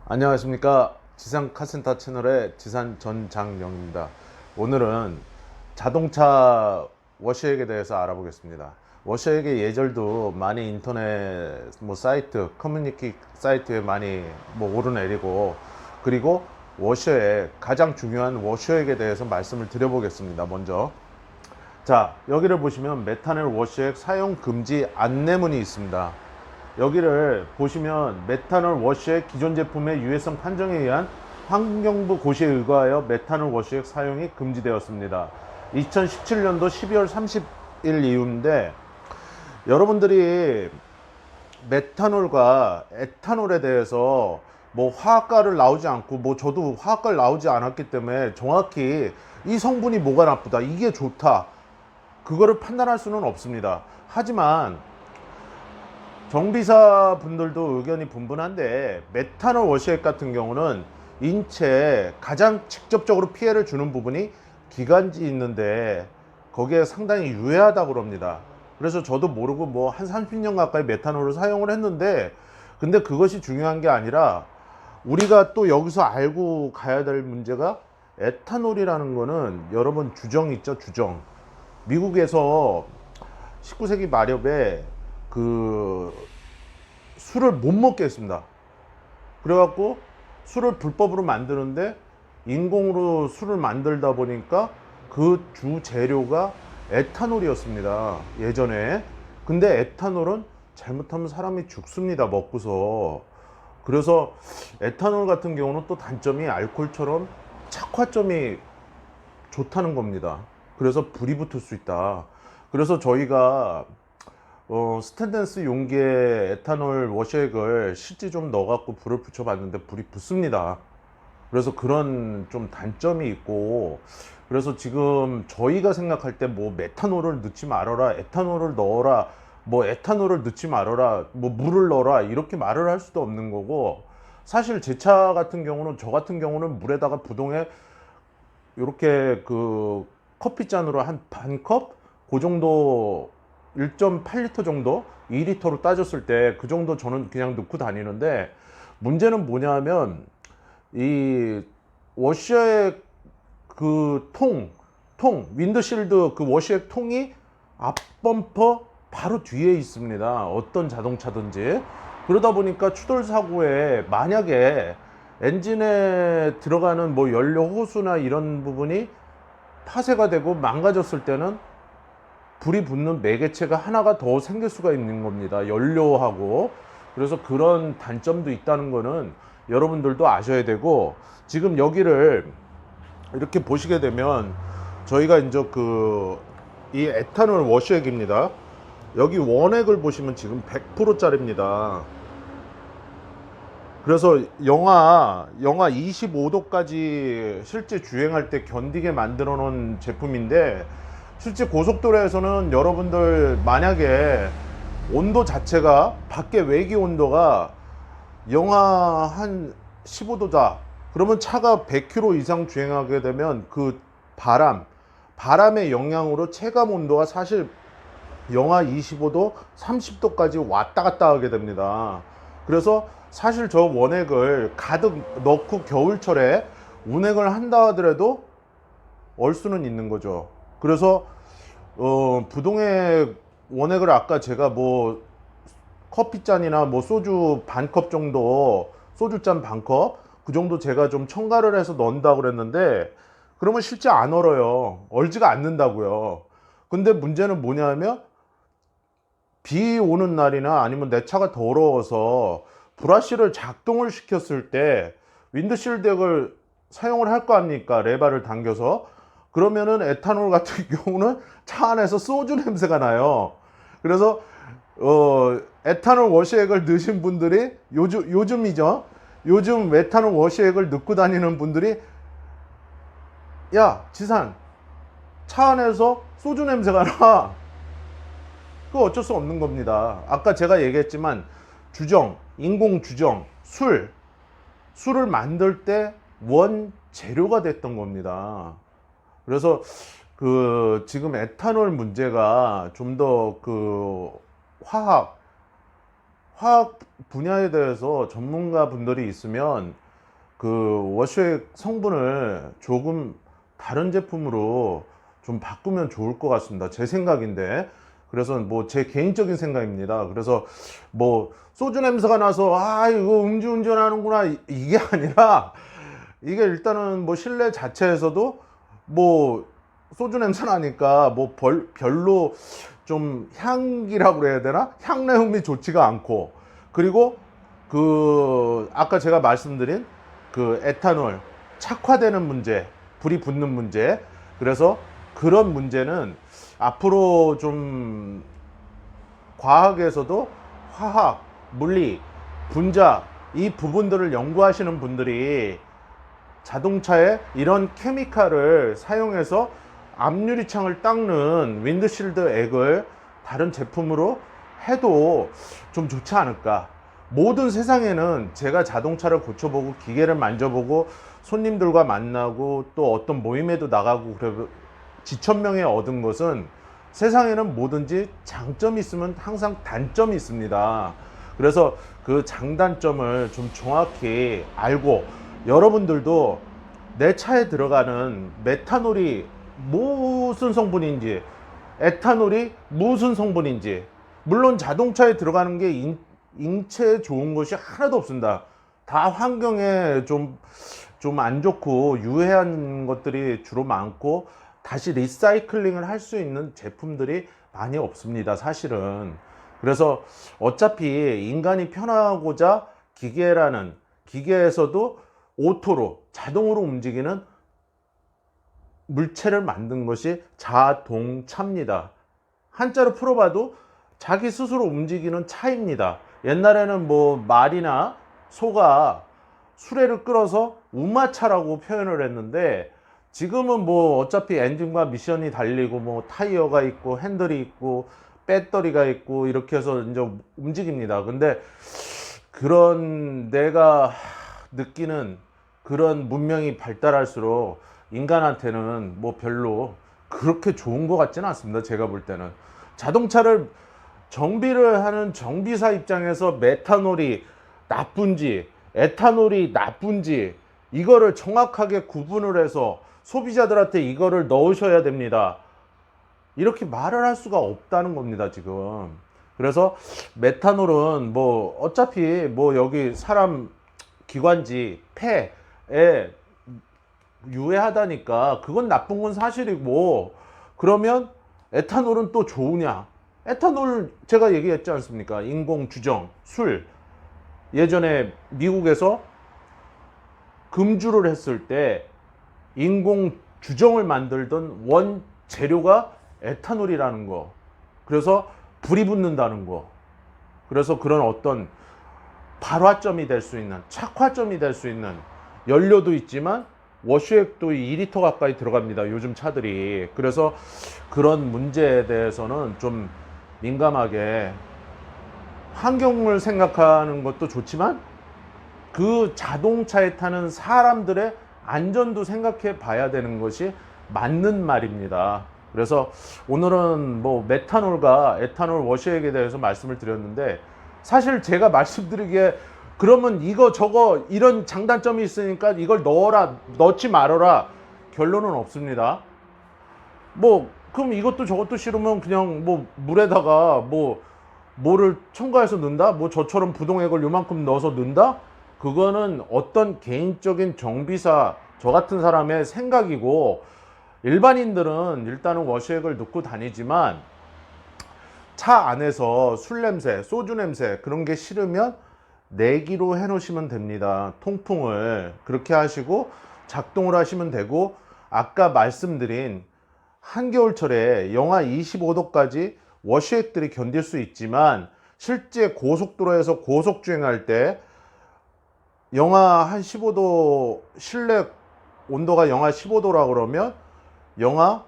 안녕하십니까. 지상 카센터 채널의 지산 전장영입니다. 오늘은 자동차 워셔액에 대해서 알아보겠습니다. 워셔액의 예절도 많이 인터넷 사이트, 커뮤니티 사이트에 많이 오르내리고, 그리고 워셔액, 가장 중요한 워셔액에 대해서 말씀을 드려보겠습니다. 먼저 자, 여기를 보시면 메탄올 워셔액 사용 금지 안내문이 있습니다. 여기를 보시면 메탄올 워셔액 기존 제품의 유해성 판정에 의한 환경부 고시에 의거하여 메탄올 워셔액 사용이 금지되었습니다. 2017년도 12월 30일 이후인데, 여러분들이 메탄올과 에탄올에 대해서 화학가를 나오지 않고, 저도 화학가를 나오지 않았기 때문에 정확히 이 성분이 뭐가 나쁘다, 이게 좋다, 그거를 판단할 수는 없습니다. 하지만 정비사 분들도 의견이 분분한데, 메탄올 워셔액 같은 경우는 인체에 가장 직접적으로 피해를 주는 부분이 기관지 있는데, 거기에 상당히 유해하다고 그럽니다. 그래서 저도 모르고 한 30년 가까이 메탄올을 사용을 했는데, 근데 그것이 중요한 게 아니라 우리가 또 여기서 알고 가야 될 문제가, 에탄올이라는 거는 여러분 주정 있죠, 주정. 미국에서 19세기 말엽에 술을 못 먹게 했습니다. 그래갖고 술을 불법으로 만드는데, 인공으로 술을 만들다 보니까 그 주 재료가 에탄올이었습니다, 예전에. 근데 에탄올은 잘못하면 사람이 죽습니다, 먹고서. 그래서 에탄올 같은 경우는 또 단점이 알코올처럼 착화점이 좋다는 겁니다. 그래서 불이 붙을 수 있다. 그래서 저희가 스테인리스 용기에 에탄올 워셔액을 실제 좀 넣어갖고 불을 붙여봤는데 불이 붙습니다. 그래서 그런 좀 단점이 있고, 그래서 지금 저희가 생각할 때 메탄올을 넣지 말아라, 에탄올을 넣어라, 에탄올을 넣지 말아라, 물을 넣어라, 이렇게 말을 할 수도 없는 거고, 사실 제 차 같은 경우는, 저 같은 경우는 물에다가 부동에 이렇게 커피잔으로 한 반 컵? 그 정도, 1.8리터 정도? 2리터로 따졌을 때 그 정도 저는 그냥 넣고 다니는데, 문제는 뭐냐면 이 워셔액 윈드실드 워셔액 통이 앞범퍼 바로 뒤에 있습니다, 어떤 자동차든지. 그러다 보니까 추돌 사고에 만약에 엔진에 들어가는 연료 호수나 이런 부분이 파쇄가 되고 망가졌을 때는 불이 붙는 매개체가 하나가 더 생길 수가 있는 겁니다, 연료하고. 그래서 그런 단점도 있다는 거는 여러분들도 아셔야 되고, 지금 여기를 이렇게 보시게 되면 저희가 이제 이 에탄올 워셔액입니다. 여기 원액을 보시면 지금 100%짜리입니다. 그래서 영하 25도까지 실제 주행할 때 견디게 만들어 놓은 제품인데, 실제 고속도로에서는 여러분들 만약에 온도 자체가, 밖에 외기 온도가 영하 한 15도다 그러면 차가 100km 이상 주행하게 되면 바람의 영향으로 체감 온도가 사실 영하 25도, 30도까지 왔다 갔다 하게 됩니다. 그래서 사실 저 원액을 가득 넣고 겨울철에 운행을 한다 하더라도 얼 수는 있는 거죠. 그래서 부동액 원액을 아까 제가 커피잔이나 소주 반컵 정도, 소주잔 반컵 그 정도 제가 좀 첨가를 해서 넣는다고 그랬는데, 그러면 실제 안 얼어요. 얼지가 않는다고요. 근데 문제는 뭐냐면, 비 오는 날이나 아니면 내 차가 더러워서 브러쉬를 작동을 시켰을 때 윈드실드액을 사용을 할 거 아닙니까, 레바를 당겨서. 그러면은 에탄올 같은 경우는 차 안에서 소주 냄새가 나요. 그래서 에탄올 워셔액을 넣으신 분들이, 요즘이죠, 요즘 에탄올 워셔액을 넣고 다니는 분들이, 야 지산, 차 안에서 소주 냄새가 나. 그거 어쩔 수 없는 겁니다. 아까 제가 얘기했지만 인공 주정, 술을 만들 때 원 재료가 됐던 겁니다. 그래서 지금 에탄올 문제가 좀 더 화학 분야에 대해서 전문가 분들이 있으면 그 워셔액 성분을 조금 다른 제품으로 좀 바꾸면 좋을 것 같습니다. 제 생각인데. 그래서 뭐 제 개인적인 생각입니다. 그래서 뭐 소주 냄새가 나서 아 이거 음주운전 하는구나 이게 아니라, 이게 일단은 뭐 실내 자체에서도 뭐 소주 냄새 나니까 뭐 별로 좀 향기라고 그래야 되나? 향내음이 좋지가 않고, 그리고 그 아까 제가 말씀드린 그 에탄올 착화되는 문제, 불이 붙는 문제, 그래서 그런 문제는 앞으로 좀 과학에서도 화학, 물리, 분자 이 부분들을 연구하시는 분들이 자동차에 이런 케미칼을 사용해서 앞유리창을 닦는 윈드실드 액을 다른 제품으로 해도 좀 좋지 않을까. 모든 세상에는 제가 자동차를 고쳐보고 기계를 만져보고 손님들과 만나고 또 어떤 모임에도 나가고 그래 지천명에 얻은 것은, 세상에는 뭐든지 장점이 있으면 항상 단점이 있습니다. 그래서 그 장단점을 좀 정확히 알고, 여러분들도 내 차에 들어가는 메탄올이 무슨 성분인지, 에탄올이 무슨 성분인지, 물론 자동차에 들어가는 게 인체에 좋은 것이 하나도 없습니다. 다 환경에 좀 안 좋고 유해한 것들이 주로 많고, 다시 리사이클링을 할 수 있는 제품들이 많이 없습니다, 사실은. 그래서 어차피 인간이 편하고자 기계에서도 오토로 자동으로 움직이는 물체를 만든 것이 자동차입니다. 한자로 풀어봐도 자기 스스로 움직이는 차입니다. 옛날에는 뭐 말이나 소가 수레를 끌어서 우마차라고 표현을 했는데, 지금은 뭐 어차피 엔진과 미션이 달리고 뭐 타이어가 있고 핸들이 있고 배터리가 있고 이렇게 해서 이제 움직입니다. 근데 그런 내가 느끼는 그런 문명이 발달할수록 인간한테는 뭐 별로 그렇게 좋은 것 같지는 않습니다. 제가 볼 때는 자동차를 정비를 하는 정비사 입장에서 메탄올이 나쁜지 에탄올이 나쁜지 이거를 정확하게 구분을 해서 소비자들한테 이거를 넣으셔야 됩니다. 이렇게 말을 할 수가 없다는 겁니다, 지금. 그래서 메탄올은 뭐 어차피 뭐 여기 사람 기관지 폐에 유해하다니까 그건 나쁜 건 사실이고, 그러면 에탄올은 또 좋으냐? 에탄올 제가 얘기했지 않습니까? 인공 주정, 술. 예전에 미국에서 금주를 했을 때 인공 주정을 만들던 원 재료가 에탄올이라는 거. 그래서 불이 붙는다는 거. 그래서 그런 어떤 발화점이 될 수 있는, 착화점이 될 수 있는 연료도 있지만 워시액도 2리터 가까이 들어갑니다, 요즘 차들이. 그래서 그런 문제에 대해서는 좀 민감하게, 환경을 생각하는 것도 좋지만 그 자동차에 타는 사람들의 안전도 생각해 봐야 되는 것이 맞는 말입니다. 그래서 오늘은 뭐 메탄올과 에탄올 워시액에 대해서 말씀을 드렸는데, 사실 제가 말씀드리기에 그러면 이거 저거 이런 장단점이 있으니까 이걸 넣어라 넣지 말아라 결론은 없습니다. 뭐 그럼 이것도 저것도 싫으면 그냥 뭐 물에다가 뭐를 첨가해서 넣는다? 뭐 저처럼 부동액을 요만큼 넣어서 넣는다? 그거는 어떤 개인적인 정비사, 저 같은 사람의 생각이고, 일반인들은 일단은 워시액을 넣고 다니지만 차 안에서 술 냄새, 소주 냄새 그런 게 싫으면 내기로 해 놓으시면 됩니다. 통풍을 그렇게 하시고 작동을 하시면 되고, 아까 말씀드린 한겨울철에 영하 25도까지 워시액들이 견딜 수 있지만 실제 고속도로에서 고속주행할 때 영하 한 15도, 실내 온도가 영하 15도라 그러면 영하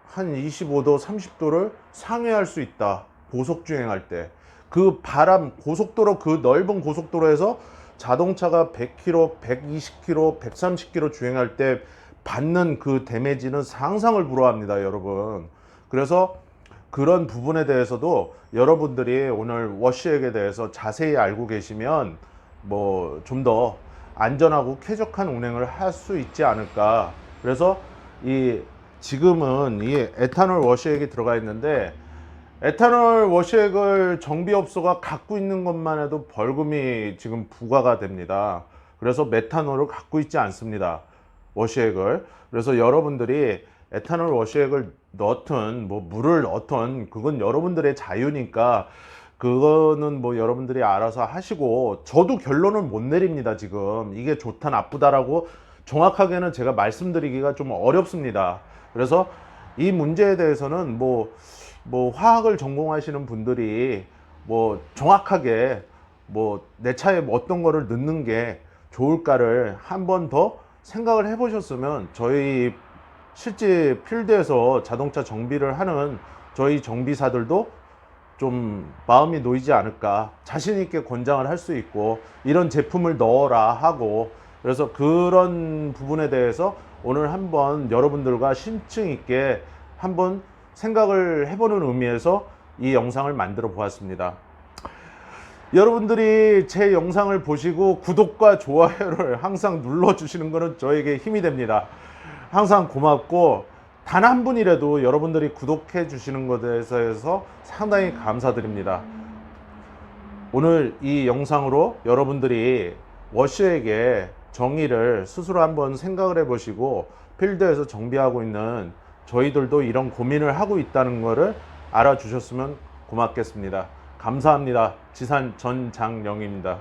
한 25도, 30도를 상회할 수 있다. 고속주행할 때. 그 바람, 고속도로, 그 넓은 고속도로에서 자동차가 100km, 120km, 130km 주행할 때 받는 그 데미지는 상상을 불허합니다, 여러분. 그래서 그런 부분에 대해서도 여러분들이 오늘 워시액에 대해서 자세히 알고 계시면 뭐 좀 더 안전하고 쾌적한 운행을 할 수 있지 않을까. 그래서 이 지금은 이 에탄올 워시액이 들어가 있는데, 에탄올 워시액을 정비업소가 갖고 있는 것만 해도 벌금이 지금 부과가 됩니다. 그래서 메탄올을 갖고 있지 않습니다, 워시액을. 그래서 여러분들이 에탄올 워시액을 넣든 뭐 물을 넣든 그건 여러분들의 자유니까 그거는 뭐 여러분들이 알아서 하시고, 저도 결론을 못 내립니다. 지금 이게 좋다 나쁘다라고 정확하게는 제가 말씀드리기가 좀 어렵습니다. 그래서 이 문제에 대해서는 뭐 화학을 전공하시는 분들이 뭐 정확하게 뭐 내 차에 어떤 거를 넣는 게 좋을까를 한 번 더 생각을 해 보셨으면, 저희 실제 필드에서 자동차 정비를 하는 저희 정비사들도 좀 마음이 놓이지 않을까, 자신 있게 권장을 할 수 있고 이런 제품을 넣어라 하고. 그래서 그런 부분에 대해서 오늘 한번 여러분들과 심층 있게 한번 생각을 해보는 의미에서 이 영상을 만들어 보았습니다. 여러분들이 제 영상을 보시고 구독과 좋아요를 항상 눌러주시는 것은 저에게 힘이 됩니다. 항상 고맙고, 단 한 분이라도 여러분들이 구독해 주시는 것에 대해서 상당히 감사드립니다. 오늘 이 영상으로 여러분들이 워시액의 정의를 스스로 한번 생각을 해 보시고, 필드에서 정비하고 있는 저희들도 이런 고민을 하고 있다는 것을 알아주셨으면 고맙겠습니다. 감사합니다. 지산 전장영입니다.